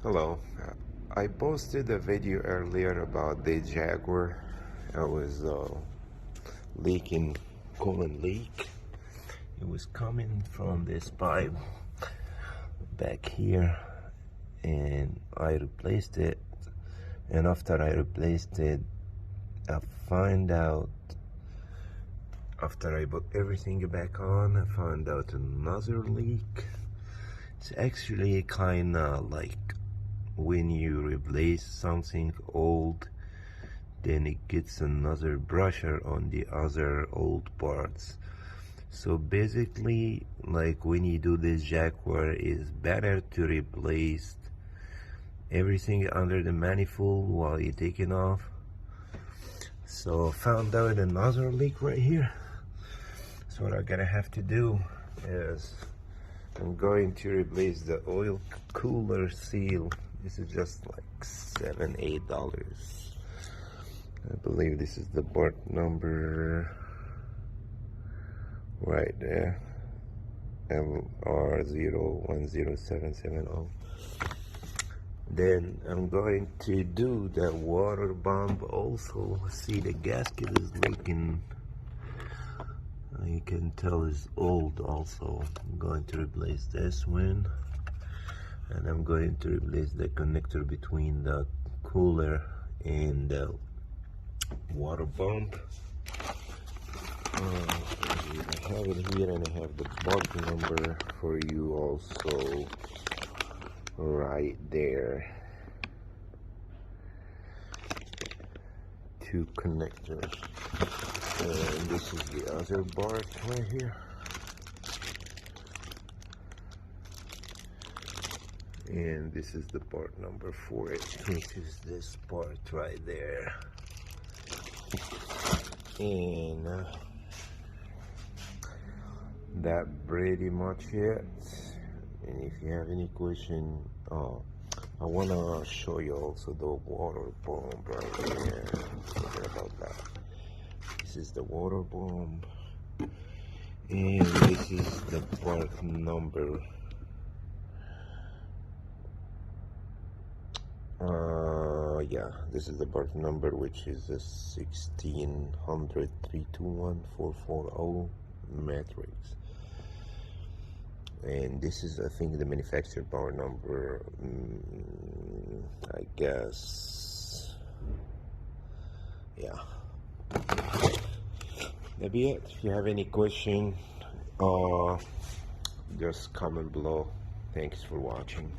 Hello. I posted a video earlier about the Jaguar. I was leaking coolant leak. It was coming from this pipe back here, and I replaced it. And after I replaced it, I find out, after I put everything back on, I found out another leak. It's actually kind of like when you replace something old, then it gets another brusher on the other old parts. So basically, like when you do this Jaguar, it's better to replace everything under the manifold while you're taking off. So found out another leak right here. So what I'm gonna have to do is I'm going to replace the oil cooler seal. This is just like $7-8. I believe this is the part number right there, MR010770. Then I'm going to do the water pump also. See, the gasket is leaking. You can tell it's old also. I'm going to replace this one, and I'm going to replace the connector between the cooler and the water pump. I have it here, and I have the part number for you also right there. Two connectors, and this is the other part right here. And this is the part number for it, which is this part right there. And that pretty much it. And if you have any question, I wanna show you also the water pump right there. Forget about that. This is the water pump, and this is the part number. Yeah, this is the part number, which is a 1600-321-440 matrix. And this is, I think, the manufacturer part number. I guess, yeah. That'd be it. If you have any question, just comment below. Thanks for watching.